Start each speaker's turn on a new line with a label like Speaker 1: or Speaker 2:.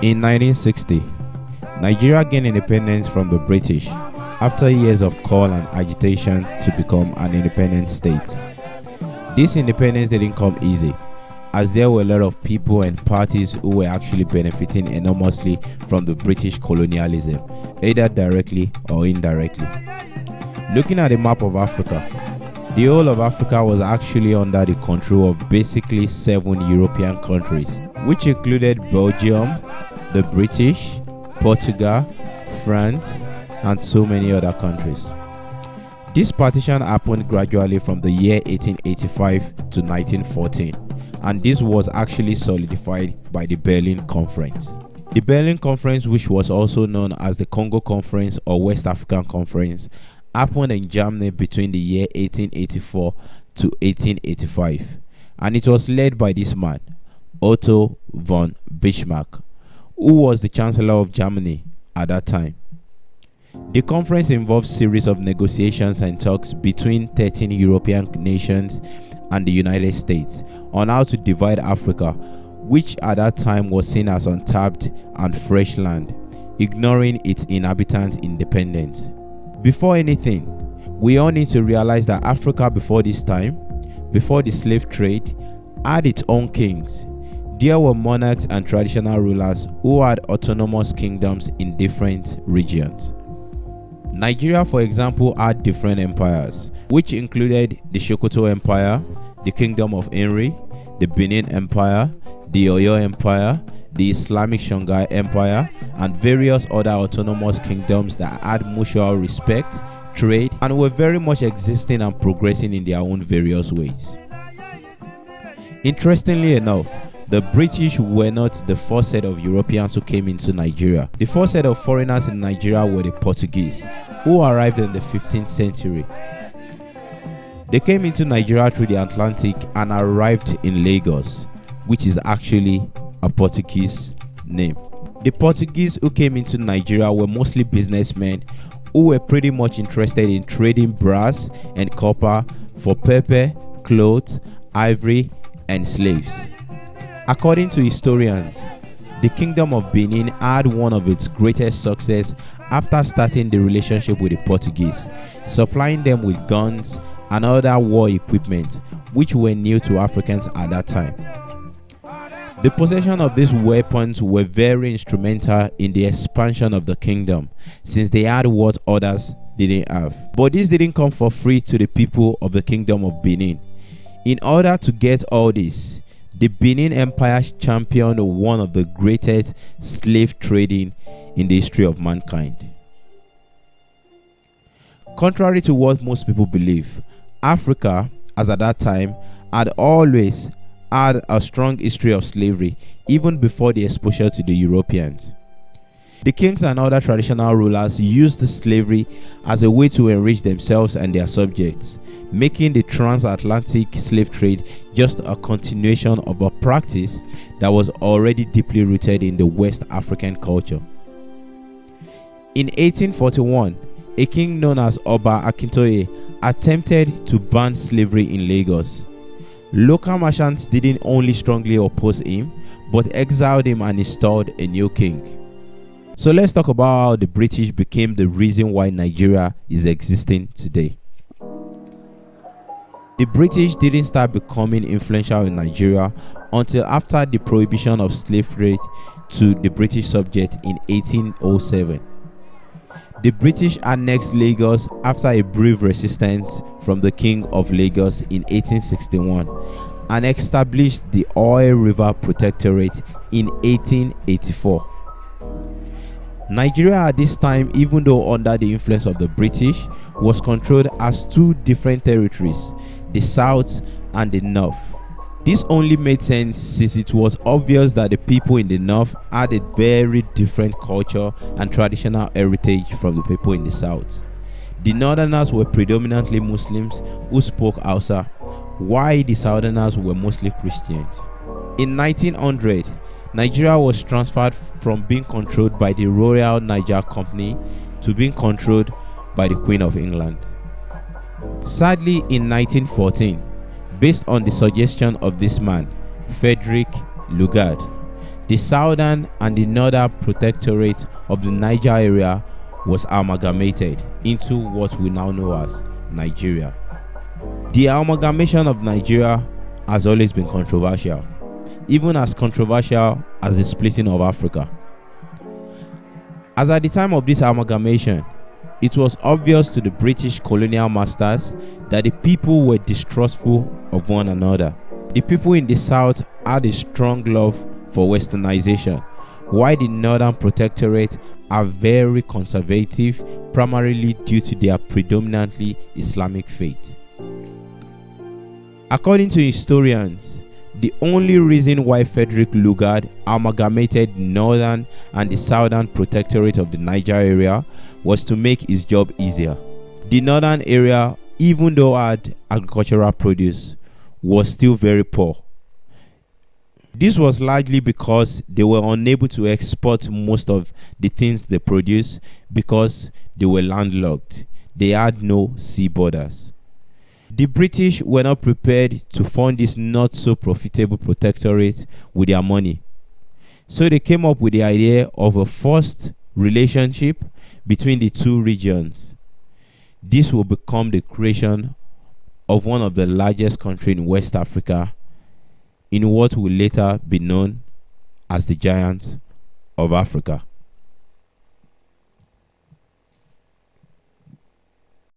Speaker 1: In 1960, Nigeria gained independence from the British after years of call and agitation to become an independent state. This independence didn't come easy, as there were a lot of people and parties who were actually benefiting enormously from the British colonialism, either directly or indirectly. Looking at the map of Africa, the whole of Africa was actually under the control of basically 7 European countries, which included Belgium, the British, Portugal, France, and so many other countries. This partition happened gradually from the year 1885 to 1914, and this was actually solidified by the Berlin Conference. The Berlin Conference, which was also known as the Congo Conference or West African Conference, happened in Germany between the year 1884 to 1885, and it was led by this man, Otto von Bismarck, who was the Chancellor of Germany at that time. The conference involved a series of negotiations and talks between 13 European nations and the United States on how to divide Africa, which at that time was seen as untapped and fresh land, ignoring its inhabitants' independence. Before anything, we all need to realize that Africa before this time, before the slave trade, had its own kings. There were monarchs and traditional rulers who had autonomous kingdoms in different regions. Nigeria, for example, had different empires, which included the Sokoto Empire, the Kingdom of Inri, the Benin Empire, the Oyo Empire, the Islamic Songhai Empire, and various other autonomous kingdoms that had mutual respect, trade, and were very much existing and progressing in their own various ways. Interestingly enough, the British were not the first set of Europeans who came into Nigeria. The first set of foreigners in Nigeria were the Portuguese, who arrived in the 15th century. They came into Nigeria through the Atlantic and arrived in Lagos, which is actually a Portuguese name. The Portuguese who came into Nigeria were mostly businessmen who were pretty much interested in trading brass and copper for pepper, clothes, ivory, and slaves. According to historians, the Kingdom of Benin had one of its greatest success after starting the relationship with the Portuguese, supplying them with guns and other war equipment which were new to Africans at that time. The possession of these weapons were very instrumental in the expansion of the kingdom, since they had what others didn't have. But this didn't come for free to the people of the Kingdom of Benin. In order to get all this, the Benin Empire championed one of the greatest slave trading in the history of mankind. Contrary to what most people believe, Africa, as at that time, had always had a strong history of slavery even before the exposure to the Europeans. The kings and other traditional rulers used slavery as a way to enrich themselves and their subjects, making the transatlantic slave trade just a continuation of a practice that was already deeply rooted in the West African culture. In 1841, a king known as Oba Akintoye attempted to ban slavery in Lagos. Local merchants didn't only strongly oppose him, but exiled him and installed a new king. So let's talk about how the British became the reason why Nigeria is existing today. The British didn't start becoming influential in Nigeria until after the prohibition of slave trade to the British subjects in 1807. The British annexed Lagos after a brief resistance from the King of Lagos in 1861 and established the Oil River Protectorate in 1884. Nigeria at this time, even though under the influence of the British, was controlled as two different territories, the South and the North. This only made sense since it was obvious that the people in the north had a very different culture and traditional heritage from the people in the south. The northerners were predominantly Muslims who spoke Hausa, while the southerners were mostly Christians. In 1900, Nigeria was transferred from being controlled by the Royal Niger Company to being controlled by the Queen of England. Sadly, in 1914, based on the suggestion of this man, Frederick Lugard, the southern and the northern protectorate of the Niger area was amalgamated into what we now know as Nigeria. The amalgamation of Nigeria has always been controversial, even as controversial as the splitting of Africa. As at the time of this amalgamation, it was obvious to the British colonial masters that the people were distrustful of one another. The people in the south had a strong love for westernization, while the northern protectorate are very conservative, primarily due to their predominantly Islamic faith. According to historians, the only reason why Frederick Lugard amalgamated the northern and the southern protectorate of the Niger area was to make his job easier. The northern area, even though had agricultural produce, was still very poor. This was largely because they were unable to export most of the things they produced because they were landlocked. They had no sea borders. The British were not prepared to fund this not so profitable protectorate with their money. So they came up with the idea of a forced relationship between the two regions. This will become the creation of one of the largest countries in West Africa, in what will later be known as the Giant of Africa.